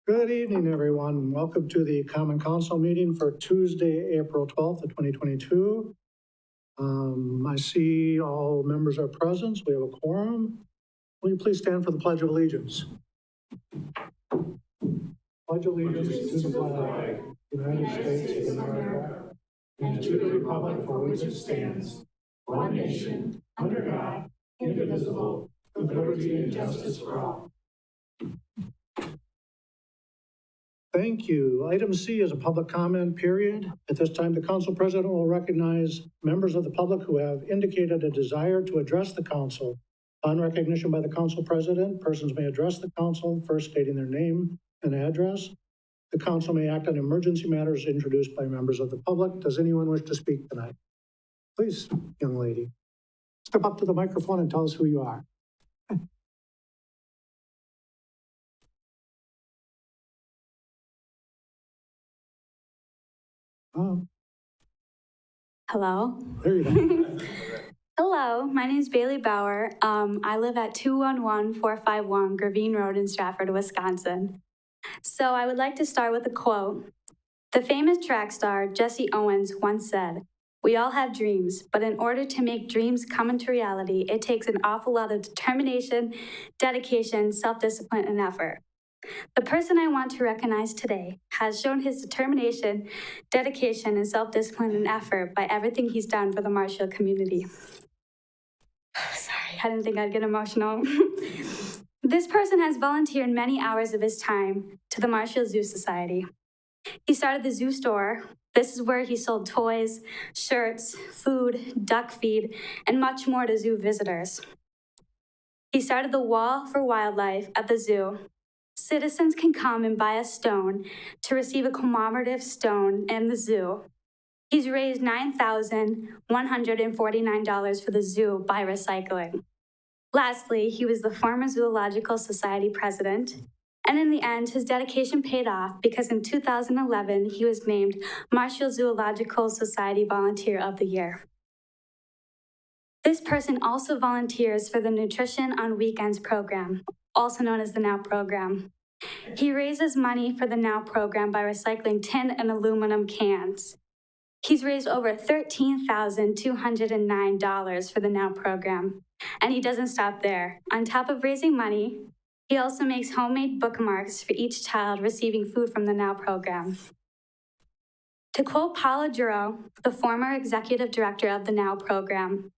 Good evening, everyone. Welcome to the Common Council meeting for Tuesday, April 12th of 2022. I see all members are present. We have a quorum. Will you please stand for the Pledge of Allegiance? Pledge allegiance to the flag, United States of America, and to the republic for which it stands, one nation, under God, indivisible, with liberty and justice for all. Thank you. Item C is a public comment period. At this time, the council president will recognize members of the public who have indicated a desire to address the council. On recognition by the council president, persons may address the council, first stating their name and address. The council may act on emergency matters introduced by members of the public. Does anyone wish to speak tonight? Please, young lady, step up to the microphone and tell us who you are. Oh, Hello. there you go. Hello, my name is Bailey Bauer. I live at 211451 Gravine Road in Stratford, Wisconsin. So I would like to start with a quote. The famous track star Jesse Owens once said, "We all have dreams, but in order to make dreams come into reality, it takes an awful lot of determination, dedication, self-discipline, and effort." The person I want to recognize today has shown his determination, dedication, and self-discipline and effort by everything he's done for the Marshfield community. Sorry, I didn't think I'd get emotional. This person has volunteered many hours of his time to the Marshfield Zoo Society. He started the zoo store. This is where he sold toys, shirts, food, duck feed, and much more to zoo visitors. He started the Wall for Wildlife at the zoo. Citizens can come and buy a stone to receive a commemorative stone in the zoo. He's raised $9,149 for the zoo by recycling. Lastly, he was the former Zoological Society president. And in the end, his dedication paid off because in 2011, he was named Marshfield Zoological Society Volunteer of the Year. This person also volunteers for the Nutrition on Weekends program, also known as the NOW program. He raises money for the NOW program by recycling tin and aluminum cans. He's raised over $13,209 for the NOW program, and he doesn't stop there. On top of raising money, he also makes homemade bookmarks for each child receiving food from the NOW program. To quote Paula Giroux, the former executive director of the NOW program,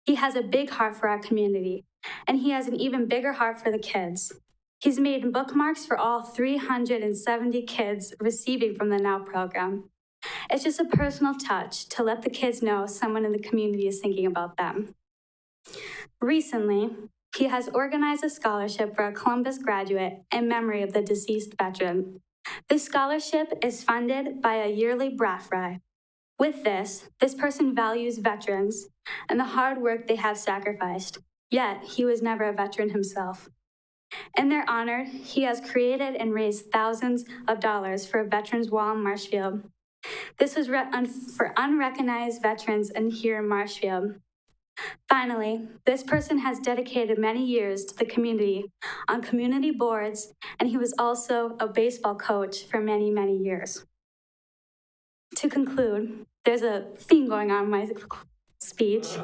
"He has a big heart for our community, and he has an even bigger heart for the kids. He's made bookmarks for all 370 kids receiving from the NOW program. It's just a personal touch to let the kids know someone in the community is thinking about them." Recently, he has organized a scholarship for a Columbus graduate in memory of the deceased veteran. This scholarship is funded by a yearly brat fry. With this person values veterans and the hard work they have sacrificed, yet he was never a veteran himself. In their honor, he has created and raised thousands of dollars for a veterans wall in Marshfield. This was for unrecognized veterans and here in Marshfield. Finally, this person has dedicated many years to the community on community boards, and he was also a baseball coach for many, many years. To conclude, there's a theme going on in my speech.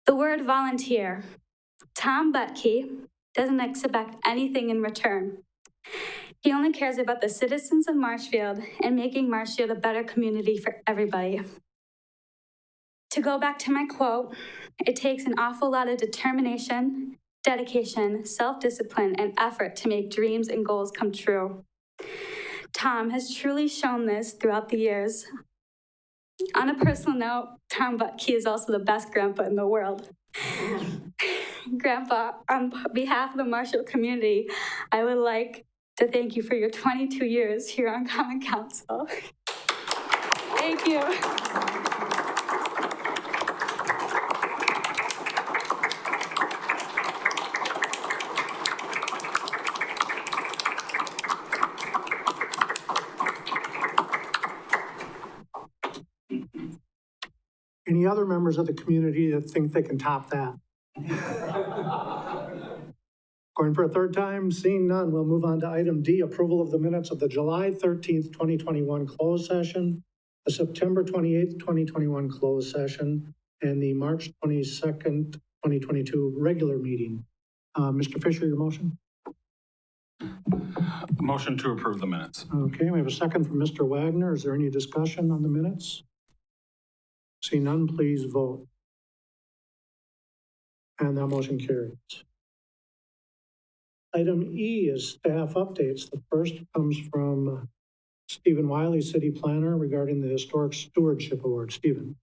The word volunteer. Tom Butke doesn't expect anything in return. He only cares about the citizens of Marshfield and making Marshfield a better community for everybody. To go back to my quote, it takes an awful lot of determination, dedication, self-discipline, and effort to make dreams and goals come true. Tom has truly shown this throughout the years. On a personal note, Tom Butke is also the best grandpa in the world. Grandpa, on behalf of the Marshfield community, I would like to thank you for your 22 years here on Common Council. Thank you. Any other members of the community that think they can top that? Go Going for a third time, seeing none, we'll move on to item D, approval of the minutes of the July 13th, 2021 closed session, the September 28th, 2021 closed session, and the March 22nd, 2022 regular meeting. Mr. Fisher, your motion? Motion to approve the minutes. Okay, we have a second from Mr. Wagner. Is there any discussion on the minutes? See none, please vote. And that motion carries. Item E is staff updates. The first comes from Stephen Wiley, City Planner, regarding the Historic Stewardship Award. Stephen.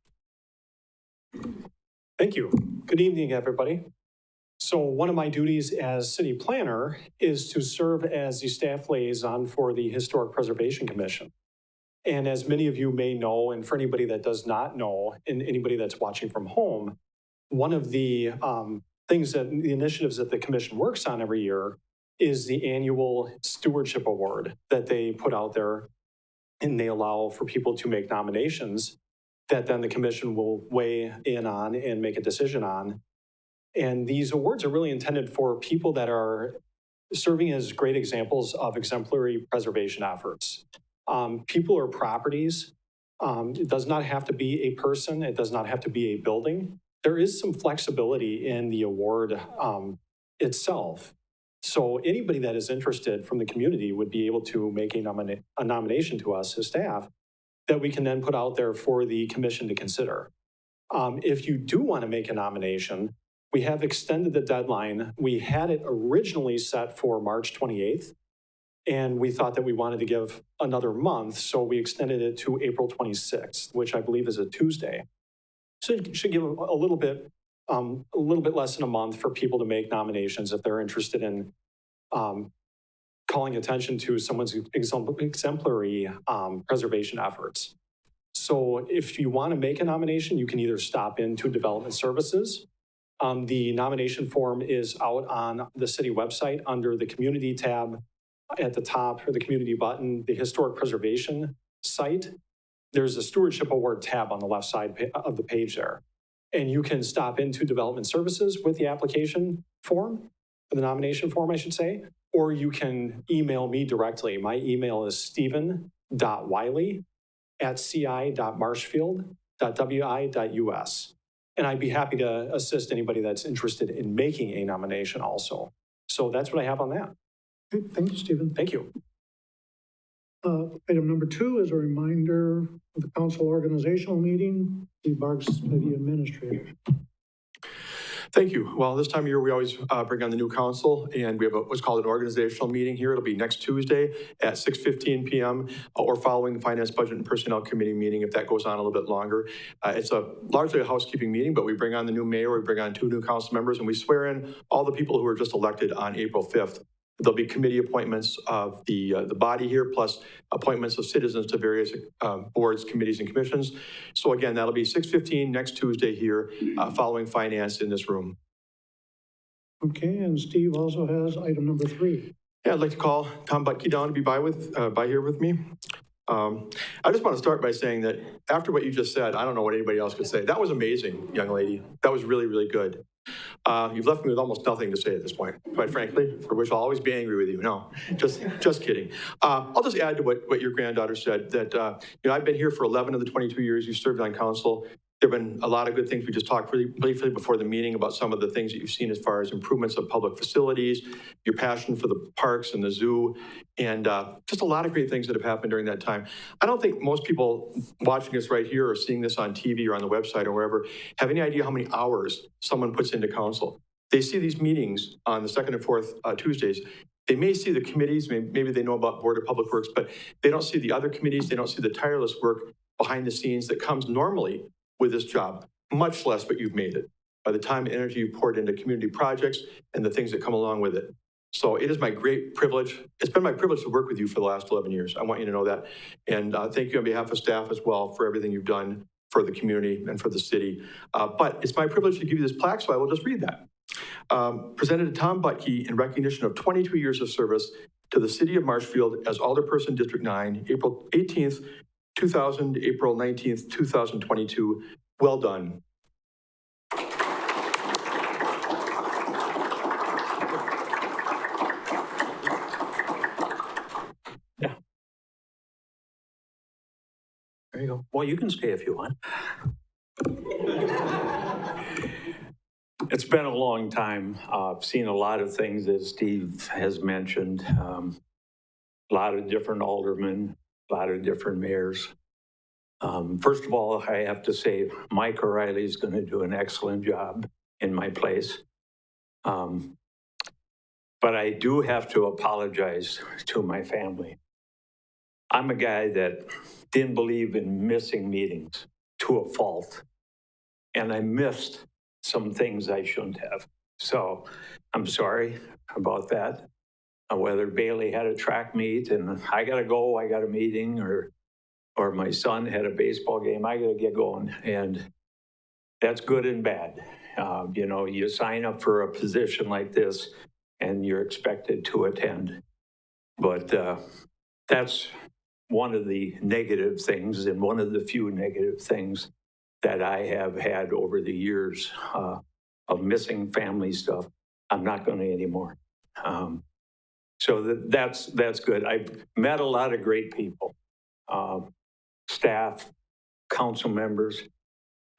Thank you. Good evening, everybody. So one of my duties as city planner is to serve as the staff liaison for the Historic Preservation Commission. And as many of you may know, and for anybody that does not know, and anybody that's watching from home, one of the the initiatives that the commission works on every year is the annual stewardship award that they put out there, and they allow for people to make nominations that then the commission will weigh in on and make a decision on. And these awards are really intended for people that are serving as great examples of exemplary preservation efforts. People or properties, it does not have to be a person, it does not have to be a building. There is some flexibility in the award itself. So anybody that is interested from the community would be able to make a nomination to us as staff that we can then put out there for the commission to consider. If you do want to make a nomination, we have extended the deadline. We had it originally set for March 28th, and we thought that we wanted to give another month, so we extended it to April 26th, which I believe is a Tuesday. So it should give a little bit less than a month for people to make nominations if they're interested in calling attention to someone's exemplary preservation efforts. So if you want to make a nomination, you can either stop into Development Services. The nomination form is out on the city website under the Community tab at the top, or the Community button, the Historic Preservation site. There's a Stewardship Award tab on the left side of the page there. And you can stop into Development Services with the application form, the nomination form, I should say, or you can email me directly. My email is stephen.wiley@ci.marshfield.wi.us. And I'd be happy to assist anybody that's interested in making a nomination also. So that's what I have on that. Okay, thank you, Stephen. Thank you. Item number 2 is a reminder of the council organizational meeting. Steve Barks, the administrator. Thank you. Well, this time of year, we always bring on the new council, and we have what's called an organizational meeting here. It'll be next Tuesday at 6:15 p.m. Or following the Finance, Budget, and Personnel Committee meeting, if that goes on a little bit longer. It's largely a housekeeping meeting, but we bring on the new mayor, we bring on 2 new council members, and we swear in all the people who were just elected on April 5th. There'll be committee appointments of the body here, plus appointments of citizens to various boards, committees, and commissions. So again, that'll be 6:15 next Tuesday here, following finance in this room. Okay, and Steve also has item number 3. Yeah, I'd like to call Tom Butke down to be by here with me. I just want to start by saying that after what you just said, I don't know what anybody else could say. That was amazing, young lady. That was really, really good. You've left me with almost nothing to say at this point, quite frankly, for which I'll always be angry with you. No, just kidding. I'll just add to what your granddaughter said, that I've been here for 11 of the 22 years you served on council. There have been a lot of good things. We just talked really briefly before the meeting about some of the things that you've seen as far as improvements of public facilities, your passion for the parks and the zoo, and just a lot of great things that have happened during that time. I don't think most people watching us right here or seeing this on TV or on the website or wherever have any idea how many hours someone puts into council. They see these meetings on the 2nd and 4th Tuesdays. They may see the committees, maybe they know about Board of Public Works, but they don't see the other committees. They don't see the tireless work behind the scenes that comes normally with this job, much less what you've made it, by the time and energy you've poured into community projects and the things that come along with it. So it is my great privilege. It's been my privilege to work with you for the last 11 years. I want you to know that. And thank you on behalf of staff as well for everything you've done for the community and for the city. But it's my privilege to give you this plaque, so I will just read that. Presented to Tom Butke in recognition of 22 years of service to the city of Marshfield as Alderperson District 9, April 18th, 2000, April 19th, 2022. Well done. There you go. Well, you can stay if you want. It's been a long time. I've seen a lot of things, as Steve has mentioned. A lot of different aldermen, a lot of different mayors. First of all, I have to say, Mike O'Reilly is going to do an excellent job in my place. But I do have to apologize to my family. I'm a guy that didn't believe in missing meetings to a fault. And I missed some things I shouldn't have. So I'm sorry about that. Whether Bailey had a track meet and I got to go, I got a meeting, or my son had a baseball game, I got to get going. And that's good and bad. You know, you sign up for a position like this and you're expected to attend. But that's one of the negative things, and one of the few negative things that I have had over the years of missing family stuff. I'm not going to anymore. So that's good. I've met a lot of great people, staff, council members,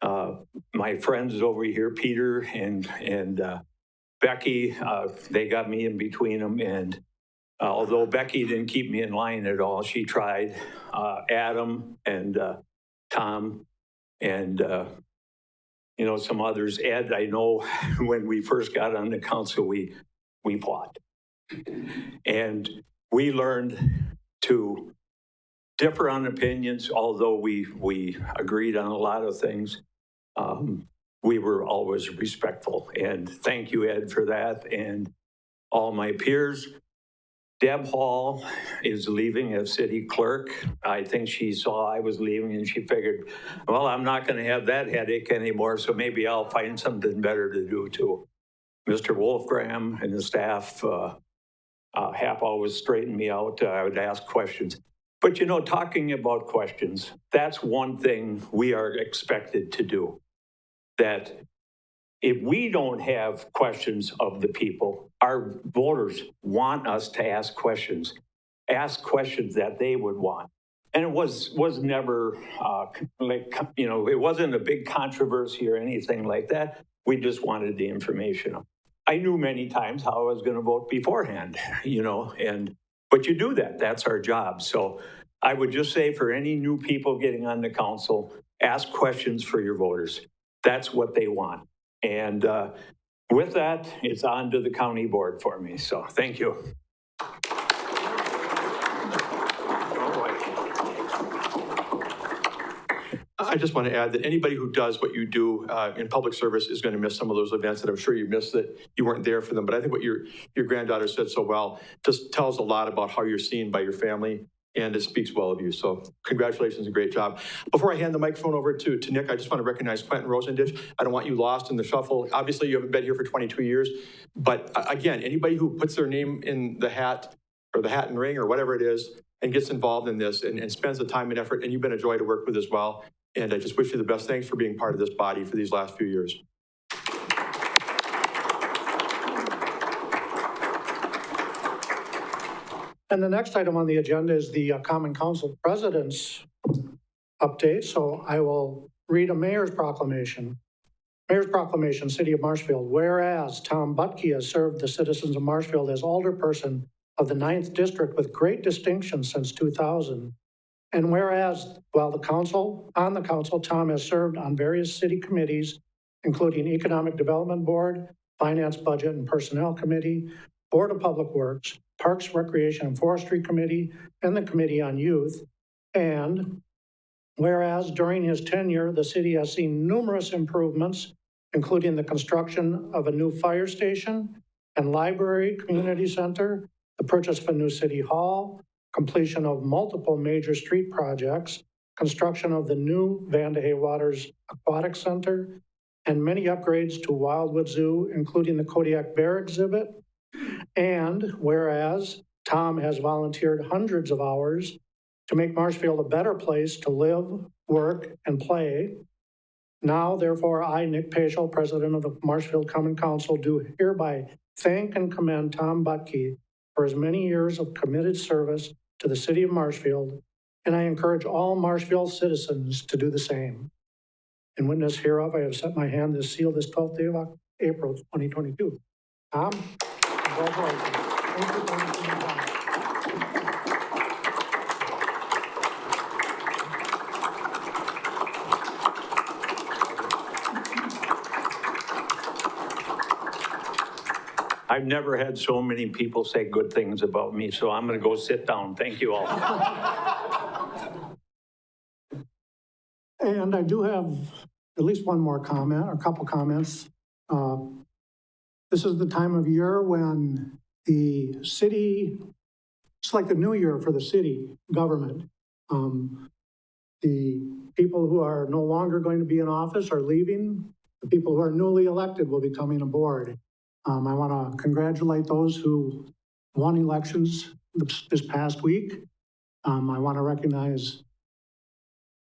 my friends over here, Peter and Becky. They got me in between them, and although Becky didn't keep me in line at all, she tried. Adam and Tom and you know, some others. Ed, I know when we first got on the council, we fought. And we learned to differ on opinions, although we agreed on a lot of things. We were always respectful. And thank you, Ed, for that. And all my peers. Deb Hall is leaving as city clerk. I think she saw I was leaving and she figured, well, I'm not going to have that headache anymore, so maybe I'll find something better to do too. Mr. Wolfgram and the staff have always straightened me out. I would ask questions. But you know, talking about questions, that's one thing we are expected to do. That if we don't have questions of the people, our voters want us to ask questions that they would want. And it was never like, you know, it wasn't a big controversy or anything like that. We just wanted the information. I knew many times how I was going to vote beforehand, you know, but you do that. That's our job. So I would just say, for any new people getting on the council, ask questions for your voters. That's what they want. And with that, it's on to the county board for me. So thank you. I just want to add that anybody who does what you do in public service is going to miss some of those events that I'm sure you missed, that you weren't there for them. But I think what your granddaughter said so well just tells a lot about how you're seen by your family, and it speaks well of you. So congratulations and great job. Before I hand the microphone over to Nick, I just want to recognize Quentin Rosenditch. I don't want you lost in the shuffle. Obviously, you haven't been here for 22 years. But again, anybody who puts their name in the hat or the hat and ring or whatever it is and gets involved in this and spends the time and effort, and you've been a joy to work with as well. And I just wish you the best. Thanks for being part of this body for these last few years. And the next item on the agenda is the Common Council President's update. So I will read a mayor's proclamation. Mayor's proclamation, City of Marshfield. Whereas Tom Butke has served the citizens of Marshfield as alderperson of the 9th District with great distinction since 2000. And whereas while on the council, Tom has served on various city committees, including Economic Development Board, Finance, Budget, and Personnel Committee, Board of Public Works, Parks, Recreation, and Forestry Committee, and the Committee on Youth. And whereas during his tenure, the city has seen numerous improvements, including the construction of a new fire station and library, community center, the purchase of a new city hall, completion of multiple major street projects, construction of the new Vandahay Waters Aquatic Center, and many upgrades to Wildwood Zoo, including the Kodiak Bear exhibit. And whereas Tom has volunteered hundreds of hours to make Marshfield a better place to live, work, and play, now, therefore, I, Nick Paschal, President of the Marshfield Common Council, do hereby thank and commend Tom Butke for his many years of committed service to the city of Marshfield and I encourage all Marshfield citizens to do the same. In witness hereof, I have set my hand to seal this 12th day of April 2022. Tom, congratulations. Thank you for everything you've done. I've never had so many people say good things about me, so I'm going to go sit down. Thank you all. And I do have at least one more comment, or a couple comments. This is the time of year when the city, it's like the new year for the city government. The people who are no longer going to be in office are leaving. The people who are newly elected will be coming aboard. I want to congratulate those who won elections this past week. I want to recognize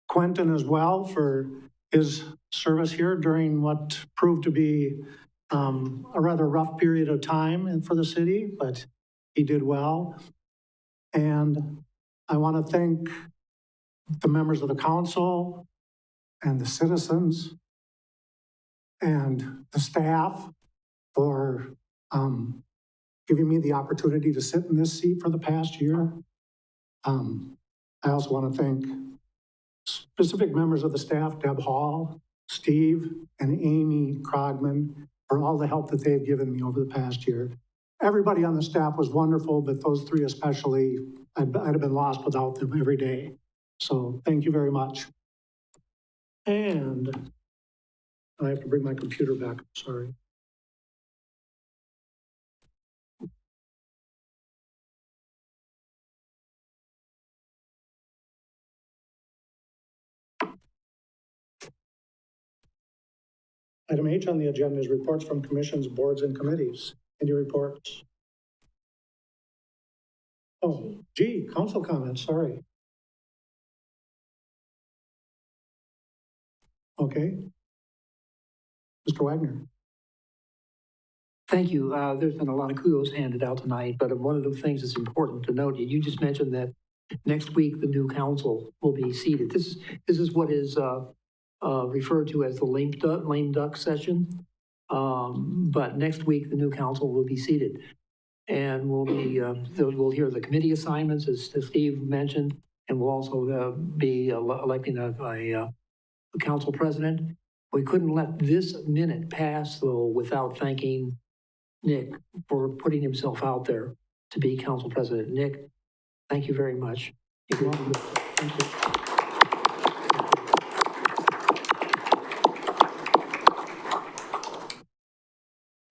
Quentin as well for his service here during what proved to be a rather rough period of time for the city, but he did well. And I want to thank the members of the council and the citizens and the staff for giving me the opportunity to sit in this seat for the past year. I also want to thank specific members of the staff, Deb Hall, Steve, and Amy Krogman, for all the help that they've given me over the past year. Everybody on the staff was wonderful, but those three especially, I'd have been lost without them every day. So thank you very much. And I have to bring my computer back, sorry. Item H on the agenda is reports from commissions, boards, and committees. Any reports? Oh, G, council comments, sorry. Okay. Mr. Wagner. Thank you. There's been a lot of kudos handed out tonight, but one of the things that's important to note, you just mentioned that next week the new council will be seated. This is what is referred to as the lame duck session. But next week the new council will be seated, and we'll hear the committee assignments as Steve mentioned, and we'll also be electing a council president. We couldn't let this minute pass though without thanking Nick for putting himself out there to be council president. Nick, thank you very much. Thank you.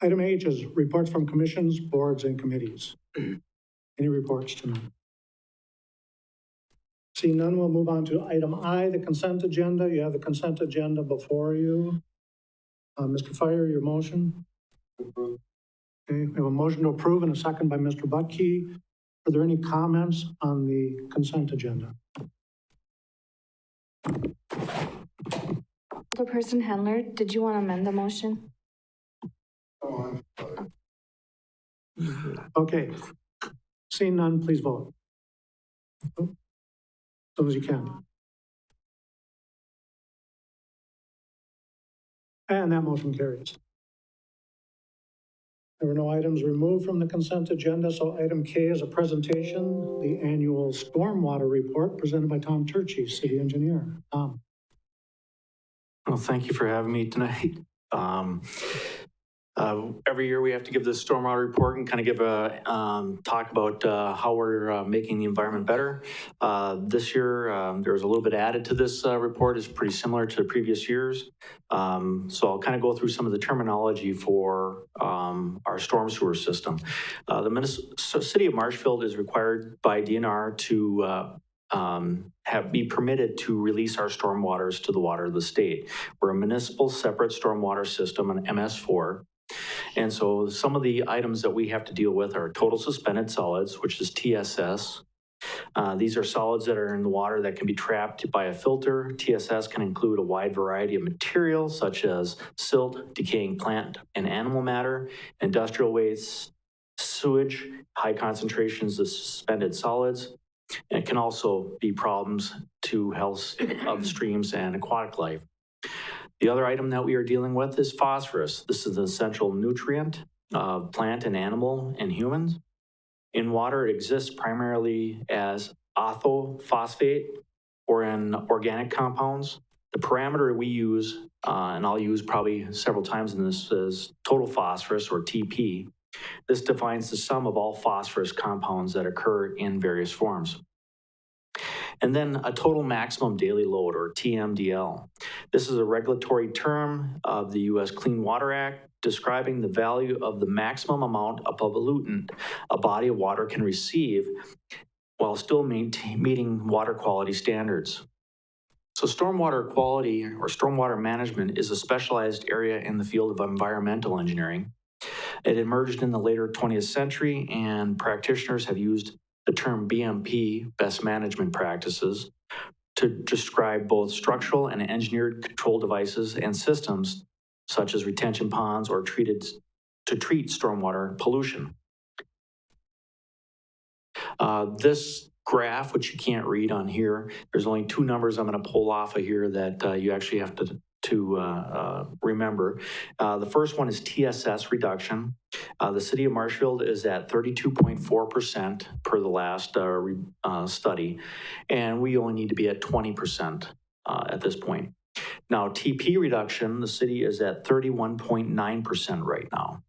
Item H is reports from commissions, boards, and committees. Any reports tonight? Seeing none, we'll move on to item I, the consent agenda. You have the consent agenda before you. Mr. Fire, your motion? Okay, we have a motion to approve and a second by Mr. Butkey. Are there any comments on the consent agenda? Alderperson Hendler, did you want to amend the motion? Okay. Seeing none, please vote. As soon as you can. And that motion carries. There were no items removed from the consent agenda, so item K is a presentation, the annual stormwater report presented by Tom Turchi, city engineer. Tom. Well, thank you for having me tonight. Every year we have to give this stormwater report and kind of give a talk about how we're making the environment better. This year, there's a little bit added to this report. It's pretty similar to the previous years. So I'll kind of go through some of the terminology for our storm sewer system. The city of Marshfield is required by DNR to be permitted to release our stormwaters to the water of the state. We're a municipal separate stormwater system, an MS4. And so some of the items that we have to deal with are total suspended solids, which is TSS. These are solids that are in the water that can be trapped by a filter. TSS can include a wide variety of materials such as silt, decaying plant and animal matter, industrial waste, sewage, high concentrations of suspended solids, And it can also be problems to health of streams and aquatic life. The other item that we are dealing with is phosphorus. This is an essential nutrient of plant and animal and humans. In water, it exists primarily as orthophosphate or in organic compounds. The parameter we use, and I'll use probably several times in this, is total phosphorus, or TP. This defines the sum of all phosphorus compounds that occur in various forms. And then a total maximum daily load, or TMDL. This is a regulatory term of the U.S. Clean Water Act describing the value of the maximum amount of pollutant a body of water can receive while still meeting water quality standards. So stormwater quality or stormwater management is a specialized area in the field of environmental engineering. It emerged in the later 20th century, and practitioners have used the term BMP, best management practices, to describe both structural and engineered control devices and systems such as retention ponds or to treat stormwater pollution. This graph, which you can't read on here, there's only two numbers I'm going to pull off of here that you actually have to remember. The first one is TSS reduction. The city of Marshfield is at 32.4% per the last study, and we only need to be at 20% at this point. Now, TP reduction, the city is at 31.9% right now.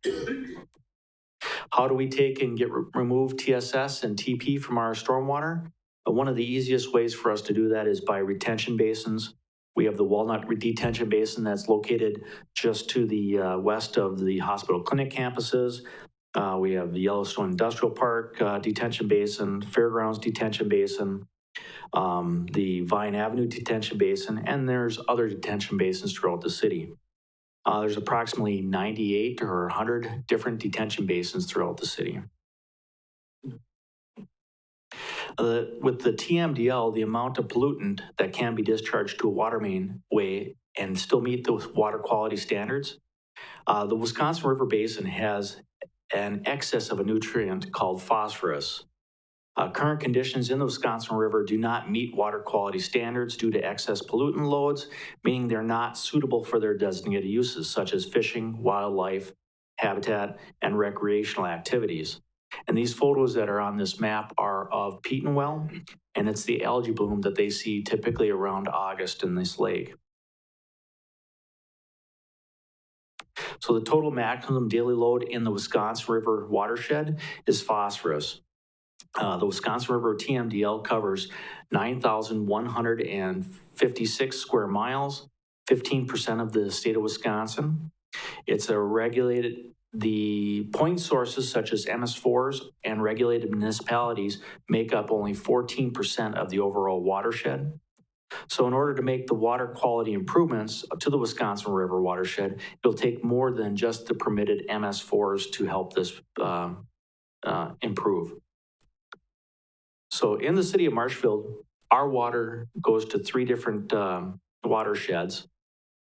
How do we take and remove TSS and TP from our stormwater? One of the easiest ways for us to do that is by retention basins. We have the Walnut Detention Basin that's located just to the west of the hospital clinic campuses. We have the Yellowstone Industrial Park Detention Basin, Fairgrounds Detention Basin, the Vine Avenue Detention Basin, and there's other detention basins throughout the city. There's approximately 98 or 100 different detention basins throughout the city. With the TMDL, the amount of pollutant that can be discharged to a water main way and still meet those water quality standards, the Wisconsin River Basin has an excess of a nutrient called phosphorus. Current conditions in the Wisconsin River do not meet water quality standards due to excess pollutant loads, meaning they're not suitable for their designated uses, such as fishing, wildlife, habitat, and recreational activities. And these photos that are on this map are of Petenwell, and it's the algae bloom that they see typically around August in this lake. So the total maximum daily load in the Wisconsin River watershed is phosphorus. The Wisconsin River TMDL covers 9,156 square miles, 15% of the state of Wisconsin. It's a regulated, the point sources such as MS4s and regulated municipalities make up only 14% of the overall watershed. So in order to make the water quality improvements to the Wisconsin River watershed, it'll take more than just the permitted MS4s to help this improve. So in the city of Marshfield, our water goes to three different watersheds.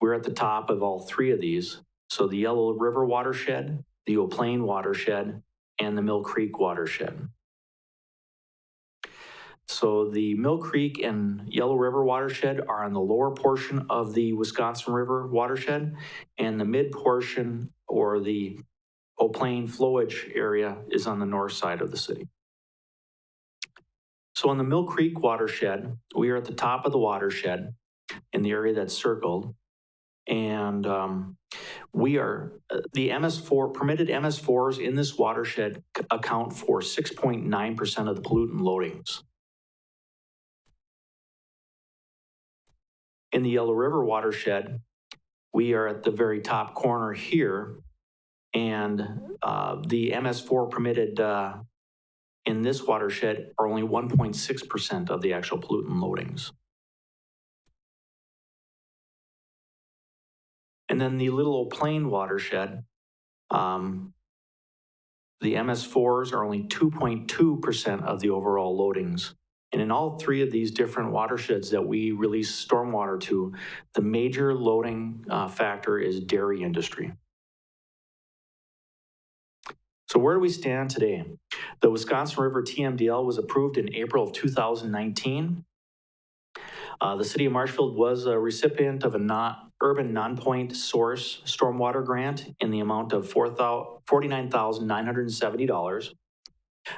We're at the top of all three of these. So the Yellow River watershed, the Eau Plaine watershed, and the Mill Creek watershed. So the Mill Creek and Yellow River watershed are on the lower portion of the Wisconsin River watershed, and the mid portion, or the Eau Plaine flowage area, is on the north side of the city. So on the Mill Creek watershed, we are at the top of the watershed in the area that's circled. And we are, the permitted MS4s in this watershed account for 6.9% of the pollutant loadings. In the Yellow River watershed, we are at the very top corner here, and the MS4 permitted in this watershed are only 1.6% of the actual pollutant loadings. And then the Little Eau Plaine watershed, the MS4s are only 2.2% of the overall loadings. And in all three of these different watersheds that we release stormwater to, the major loading factor is dairy industry. So where do we stand today? The Wisconsin River TMDL was approved in April of 2019. The city of Marshfield was a recipient of a urban non-point source stormwater grant in the amount of $49,970.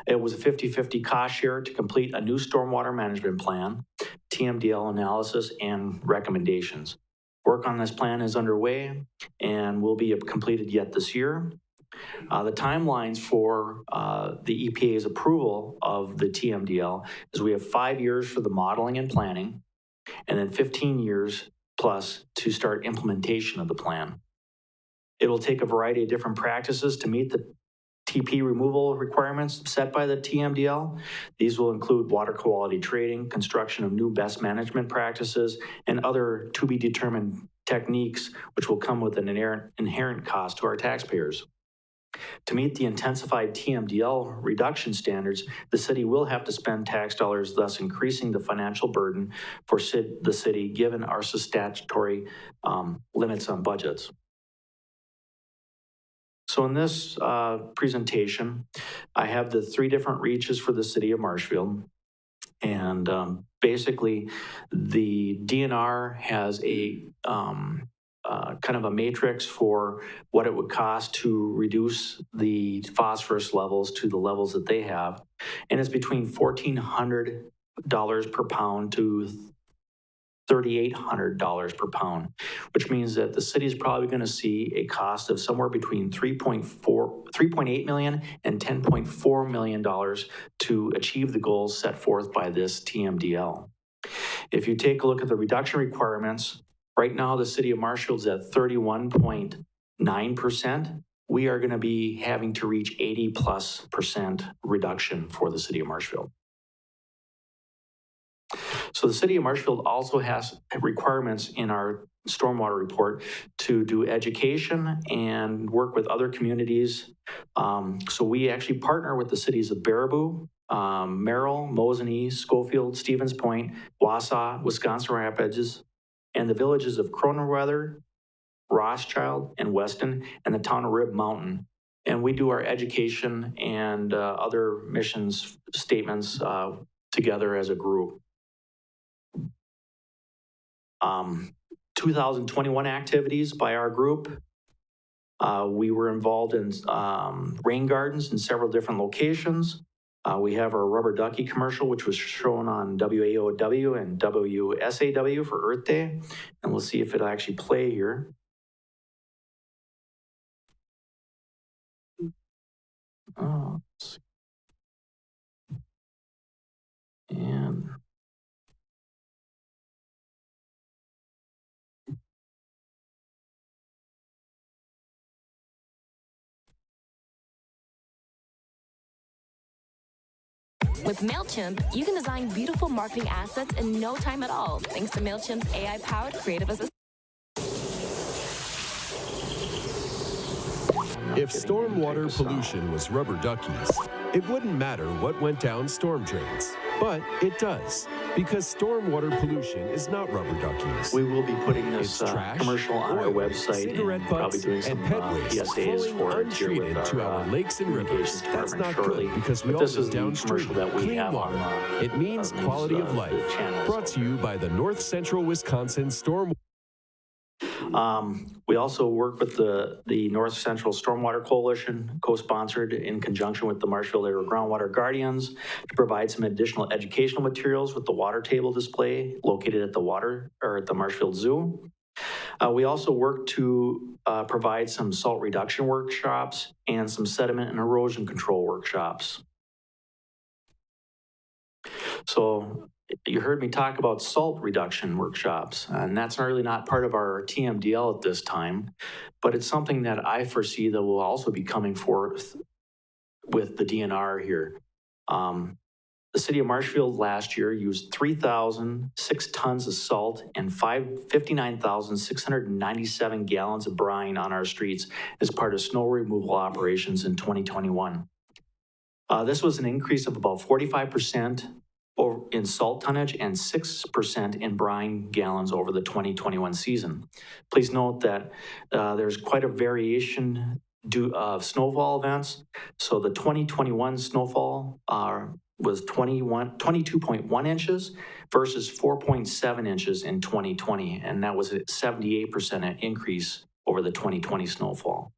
It was a 50-50 cost share to complete a new stormwater management plan, TMDL analysis, and recommendations. Work on this plan is underway and will be completed yet this year. The timelines for the EPA's approval of the TMDL is we have 5 years for the modeling and planning, and then 15 years plus to start implementation of the plan. It will take a variety of different practices to meet the TP removal requirements set by the TMDL. These will include water quality trading, construction of new best management practices, and other to be determined techniques, which will come with an inherent cost to our taxpayers. To meet the intensified TMDL reduction standards, the city will have to spend tax dollars, thus increasing the financial burden for the city given our statutory limits on budgets. So in this presentation, I have the 3 different reaches for the city of Marshfield. And basically, the DNR has a kind of a matrix for what it would cost to reduce the phosphorus levels to the levels that they have. And it's between $1,400 per pound to $3,800 per pound, which means that the city is probably going to see a cost of somewhere between $3.8 million and $10.4 million to achieve the goals set forth by this TMDL. If you take a look at the reduction requirements, right now the city of Marshfield is at 31.9%. We are going to be having to reach 80+% reduction for the city of Marshfield. So the city of Marshfield also has requirements in our stormwater report to do education and work with other communities. So we actually partner with the cities of Baraboo, Merrill, Mosinee, Schofield, Stevens Point, Wausau, Wisconsin Rapids, and the villages of Cronerweather, Rothschild, and Weston, and the town of Rib Mountain. And we do our education and other missions statements together as a group. 2021 activities by our group. We were involved in rain gardens in several different locations. We have our rubber ducky commercial, which was shown on WAOW and WSAW for Earth Day. And we'll see if it'll actually play here. Oh, let's see. And with MailChimp, you can design beautiful marketing assets in no time at all, thanks to MailChimp's AI-powered creative assistant. If stormwater pollution was rubber duckies, it wouldn't matter what went down storm drains. But it does, because stormwater pollution is not rubber duckies. We will be putting this trash, commercial on our oil, website cigarette and probably butts, doing some and pet waste PSAs flowing for it here untreated with to our lakes and rivers. That's not shortly. good, because we But all this is live the downstream. commercial that we Clean have water. on It means our news, quality of life. channels. Brought to you by the North Central Wisconsin Storm. We also work with the North Central Stormwater Coalition, co-sponsored in conjunction with the Marshfield Area Groundwater Guardians, to provide some additional educational materials with the water table display located at the Marshfield Zoo. We also work to provide some salt reduction workshops and some sediment and erosion control workshops. So you heard me talk about salt reduction workshops, and that's really not part of our TMDL at this time, but it's something that I foresee that will also be coming forth with the DNR here. The city of Marshfield last year used 3,006 tons of salt and 59,697 gallons of brine on our streets as part of snow removal operations in 2021. This was an increase of about 45% in salt tonnage and 6% in brine gallons over the 2021 season. Please note that there's quite a variation snowfall events. So the 2021 snowfall was 22.1 inches versus 4.7 inches in 2020, and that was a 78% increase over the 2020 snowfall.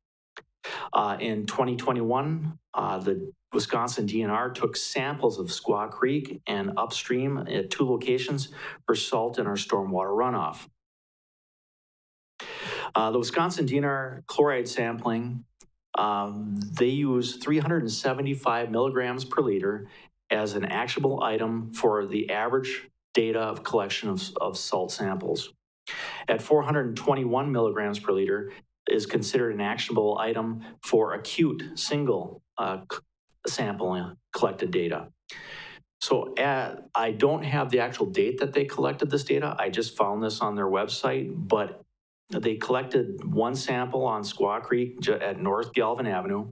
In 2021, the Wisconsin DNR took samples of Squaw Creek and upstream at 2 locations for salt in our stormwater runoff. The Wisconsin DNR chloride sampling, they use 375 milligrams per liter as an actionable item for the average data of collection of salt samples. At 421 milligrams per liter is considered an actionable item for acute single sample collected data. So I don't have the actual date that they collected this data. I just found this on their website, but they collected 1 sample on Squaw Creek at North Galvin Avenue.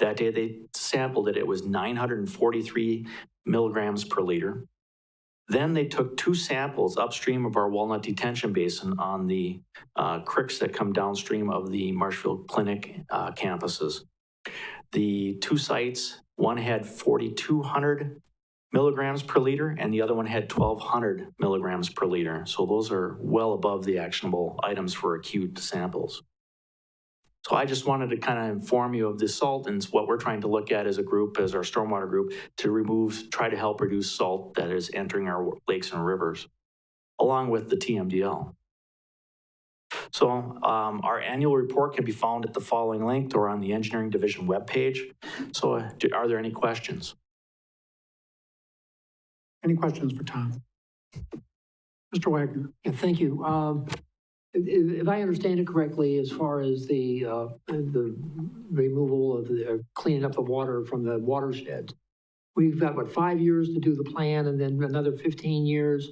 That day they sampled it. It was 943 milligrams per liter. Then they took 2 samples upstream of our Walnut Detention Basin on the creeks that come downstream of the Marshfield Clinic campuses. The 2 sites, one had 4,200 milligrams per liter, and the other one had 1,200 milligrams per liter. So those are well above the actionable items for acute samples. So I just wanted to kind of inform you of the salt and what we're trying to look at as a group, as our stormwater group, to try to help reduce salt that is entering our lakes and rivers, along with the TMDL. So our annual report can be found at the following link or on the Engineering Division webpage. So are there any questions? Any questions for Tom? Mr. Wagner? Yeah, thank you. If I understand it correctly, as far as the removal of cleaning up the water from the watershed, we've got, what, 5 years to do the plan and then another 15 years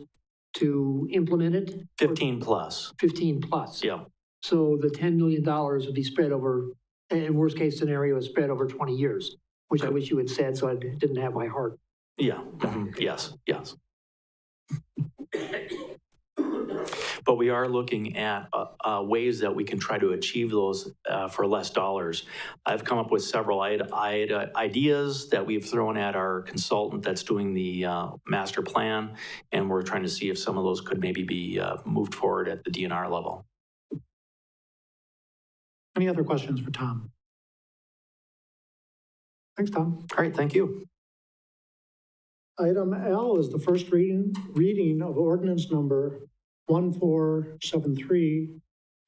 to implement it? 15 plus. 15 plus. Yeah. So the $10 million would be spread over, in worst case scenario, is spread over 20 years, which I wish you had said, so I didn't have my heart. Yeah. Yes. Yes. But we are looking at ways that we can try to achieve those for less dollars. I've come up with several ideas that we've thrown at our consultant that's doing the master plan, and we're trying to see if some of those could maybe be moved forward at the DNR level. Any other questions for Tom? Thanks, Tom. All right, thank you. Item L is the first reading of ordinance number 1473,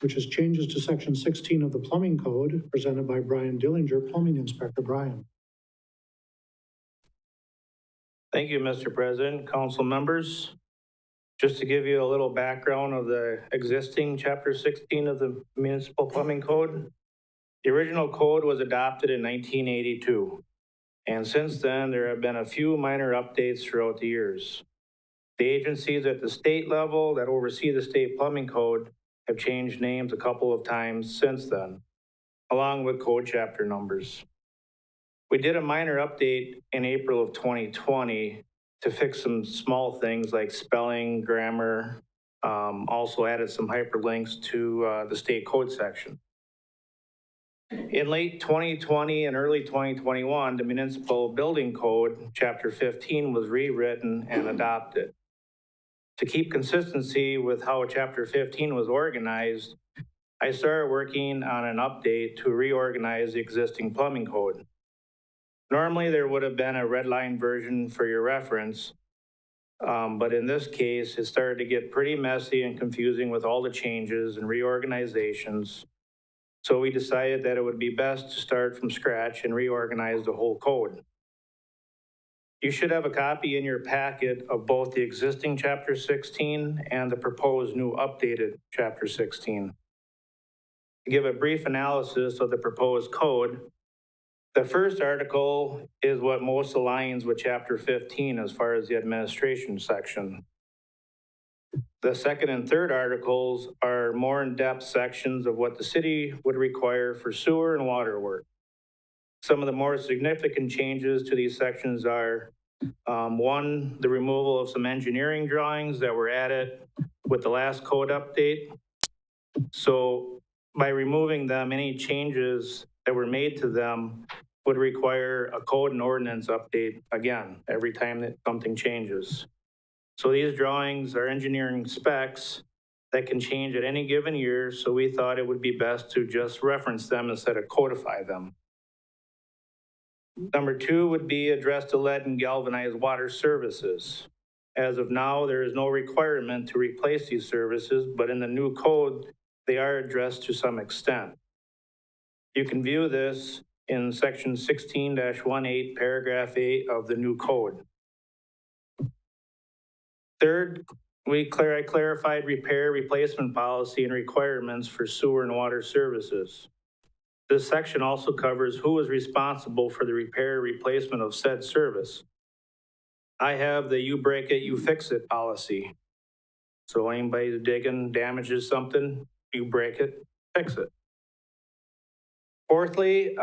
which is changes to section 16 of the plumbing code, presented by Brian Dillinger, Plumbing Inspector. Brian. Thank you, Mr. President, council members. Just to give you a little background of the existing chapter 16 of the municipal plumbing code. The original code was adopted in 1982. And since then, there have been a few minor updates throughout the years. The agencies at the state level that oversee the state plumbing code have changed names a couple of times since then, along with code chapter numbers. We did a minor update in April of 2020 to fix some small things like spelling, grammar, also added some hyperlinks to the state code section. In late 2020 and early 2021, the municipal building code, chapter 15, was rewritten and adopted. To keep consistency with how chapter 15 was organized, I started working on an update to reorganize the existing plumbing code. Normally, there would have been a red line version for your reference, but in this case, it started to get pretty messy and confusing with all the changes and reorganizations. So we decided that it would be best to start from scratch and reorganize the whole code. You should have a copy in your packet of both the existing chapter 16 and the proposed new updated chapter 16. To give a brief analysis of the proposed code, the first article is what most aligns with chapter 15 as far as the administration section. The second and third articles are more in-depth sections of what the city would require for sewer and water work. Some of the more significant changes to these sections are, one, the removal of some engineering drawings that were added with the last code update. So by removing them, any changes that were made to them would require a code and ordinance update again, every time that something changes. So these drawings are engineering specs that can change at any given year, so we thought it would be best to just reference them instead of codify them. Number 2 would be address to lead and galvanized water services. As of now, there is no requirement to replace these services, but in the new code, they are addressed to some extent. You can view this in section 16-18, paragraph 8 of the new code. Third, I clarified repair replacement policy and requirements for sewer and water services. This section also covers who is responsible for the repair replacement of said service. I have the you break it, you fix it policy. So anybody who's digging, damages something, you break it, fix it. Fourthly,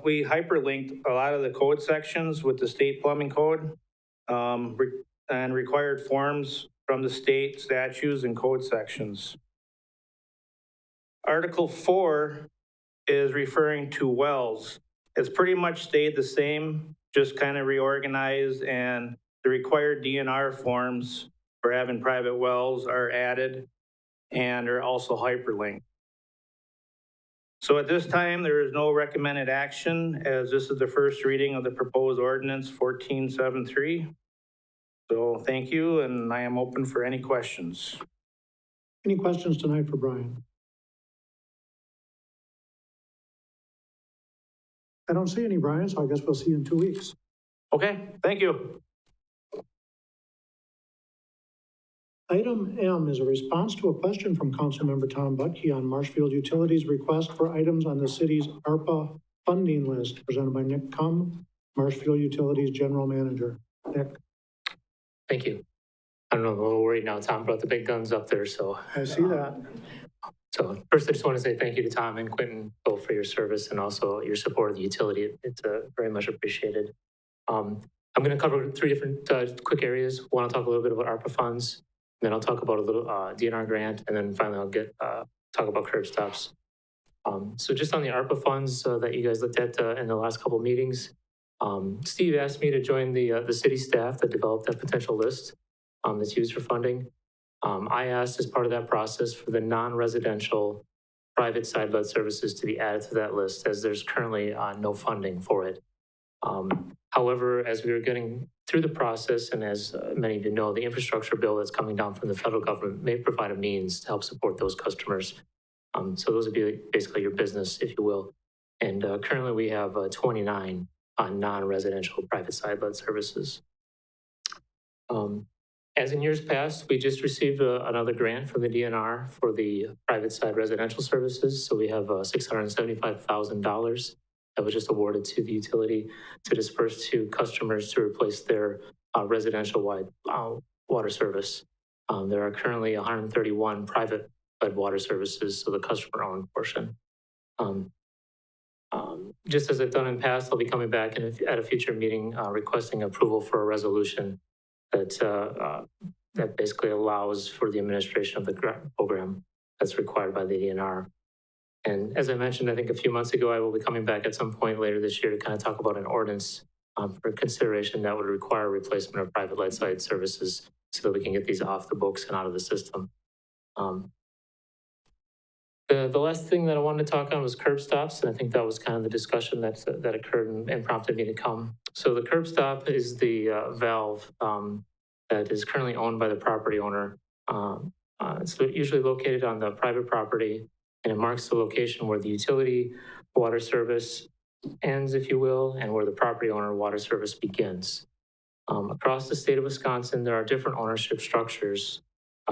we hyperlinked a lot of the code sections with the state plumbing code and required forms from the state statutes and code sections. Article 4 is referring to wells. It's pretty much stayed the same, just kind of reorganized, and the required DNR forms for having private wells are added and are also hyperlinked. So at this time, there is no recommended action, as this is the first reading of the proposed ordinance 1473. So thank you, and I am open for any questions. Any questions tonight for Brian? I don't see any, Brian, so I guess we'll see you in 2 weeks. Okay, thank you. Item M is a response to a question from Councilmember Tom Butke on Marshfield Utilities' request for items on the city's ARPA funding list, presented by Nick Cum, Marshfield Utilities General Manager. Nick. Thank you. I don't know, I'm a little worried now. Tom brought the big guns up there, so. I see that. So first, I just want to say thank you to Tom and Quentin both for your service and also your support of the utility. It's very much appreciated. I'm going to cover 3 different quick areas. One, I'll talk a little bit about ARPA funds. Then I'll talk about a little DNR grant, and then finally I'll talk about curb stops. So just on the ARPA funds that you guys looked at in the last couple of meetings, Steve asked me to join the city staff that developed that potential list that's used for funding. I asked as part of that process for the non-residential private side lead services to be added to that list, as there's currently no funding for it. However, as we were getting through the process, and as many of you know, the infrastructure bill that's coming down from the federal government may provide a means to help support those customers. So those would be basically your business, if you will. And currently we have 29 non-residential private side lead services. As in years past, we just received another grant from the DNR for the private side residential services. So we have $675,000 that was just awarded to the utility to disperse to customers to replace their residential wide water service. There are currently 131 private led water services, so the customer owned portion. Just as I've done in past, I'll be coming back at a future meeting requesting approval for a resolution that basically allows for the administration of the program that's required by the DNR. And as I mentioned, I think a few months ago, I will be coming back at some point later this year to kind of talk about an ordinance for consideration that would require replacement of private lead side services so that we can get these off the books and out of the system. The last thing that I wanted to talk on was curb stops, and I think that was kind of the discussion that occurred and prompted me to come. So the curb stop is the valve that is currently owned by the property owner. It's usually located on the private property, and it marks the location where the utility water service ends, if you will, and where the property owner water service begins. Across the state of Wisconsin, there are different ownership structures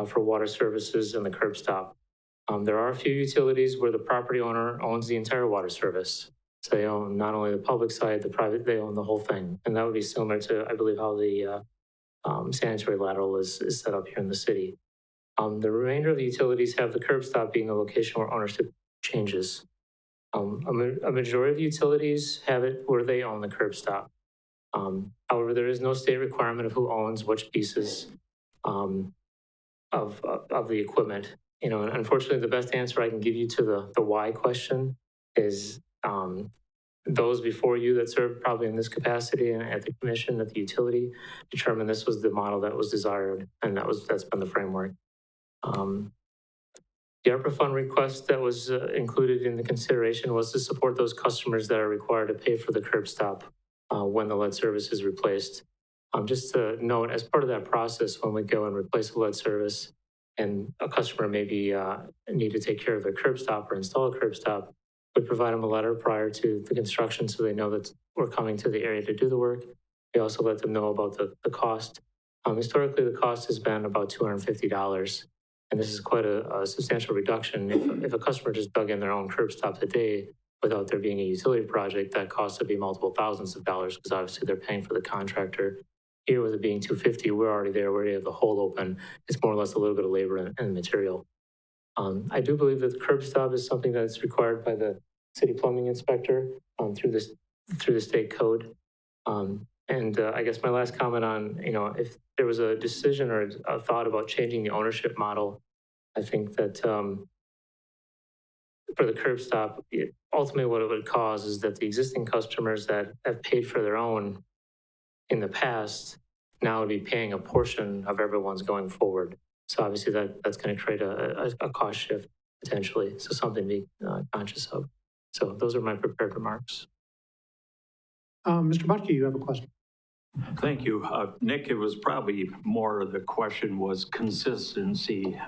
for water services and the curb stop. There are a few utilities where the property owner owns the entire water service. So they own not only the public side, the private, they own the whole thing. And that would be similar to, I believe, how the sanitary lateral is set up here in the city. The remainder of the utilities have the curb stop being the location where ownership changes. A majority of the utilities have it where they own the curb stop. However, there is no state requirement of who owns which pieces of the equipment. You know, and unfortunately, the best answer I can give you to the why question is those before you that served probably in this capacity and at the commission, at the utility, determined this was the model that was desired, and that's been the framework. The ARPA fund request that was included in the consideration was to support those customers that are required to pay for the curb stop when the lead service is replaced. Just to note, as part of that process, when we go and replace a lead service and a customer maybe need to take care of their curb stop or install a curb stop, we provide them a letter prior to the construction so they know that we're coming to the area to do the work. We also let them know about the cost. Historically, the cost has been about $250. And this is quite a substantial reduction. If a customer just dug in their own curb stop today without there being a utility project, that cost would be multiple thousands of dollars because obviously they're paying for the contractor. Here with it being $250, we're already there. We already have the hole open. It's more or less a little bit of labor and material. I do believe that the curb stop is something that's required by the city plumbing inspector through the state code. I guess my last comment on, if there was a decision or a thought about changing the ownership model, I think that for the curb stop, ultimately what it would cause is that the existing customers that have paid for their own in the past now would be paying a portion of everyone's going forward. So obviously that's going to create a cost shift potentially. So something to be conscious of. So those are my prepared remarks. Mr. Butke, you have a question. Thank you. Nick, it was probably more of the question was consistency.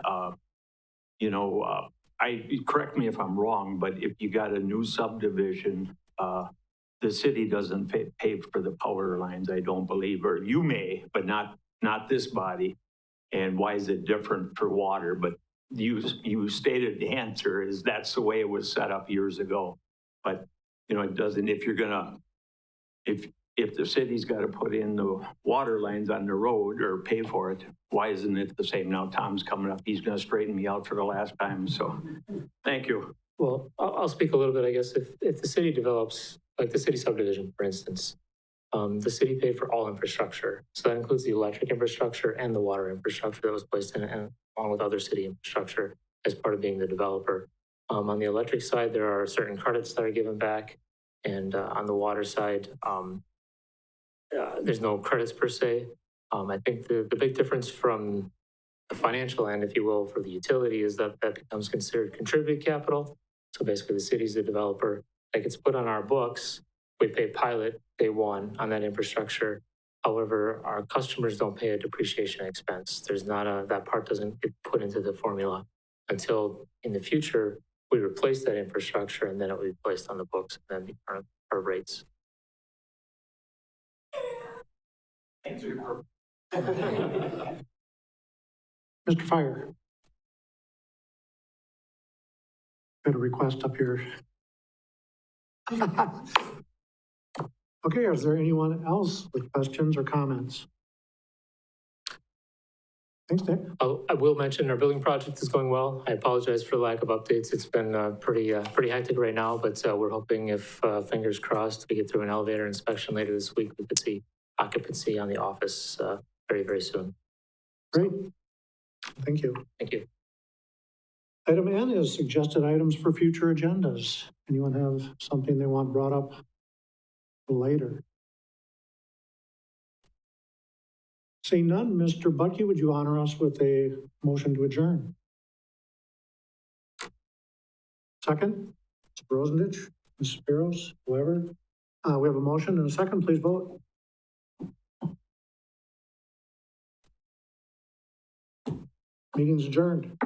Correct me if I'm wrong, but if you got a new subdivision, the city doesn't pay for the power lines, I don't believe, or you may, but not this body. And why is it different for water? But you stated the answer is that's the way it was set up years ago. But, it doesn't, if the city's got to put in the water lines on the road or pay for it, why isn't it the same? Now Tom's coming up. He's going to straighten me out for the last time. So thank you. Well, I'll speak a little bit, I guess. If the city develops, like the city subdivision, for instance, the city paid for all infrastructure. So that includes the electric infrastructure and the water infrastructure that was placed in it, along with other city infrastructure as part of being the developer. On the electric side, there are certain credits that are given back. And on the water side, there's no credits per se. I think the big difference from the financial end, if you will, for the utility is that becomes considered contributed capital. So basically the city's the developer. Like it's put on our books, we pay pilot day one on that infrastructure. However, our customers don't pay a depreciation expense. There's not that part doesn't get put into the formula until in the future, we replace that infrastructure and then it will be placed on the books and then be part of our rates. Mr. Fire. Got a request up here. Okay, is there anyone else with questions or comments? Thanks, Nick. I will mention our building project is going well. I apologize for the lack of updates. It's been pretty hectic right now, but we're hoping if fingers crossed, we get through an elevator inspection later this week, we could see occupancy on the office very, very soon. Great. Thank you. Thank you. Item N is suggested items for future agendas. Anyone have something they want brought up later? Seeing none, Mr. Butke, would you honor us with a motion to adjourn? Second, Mr. Rosendich, Ms. Spiros, whoever. We have a motion and a second, please vote. Meeting's adjourned.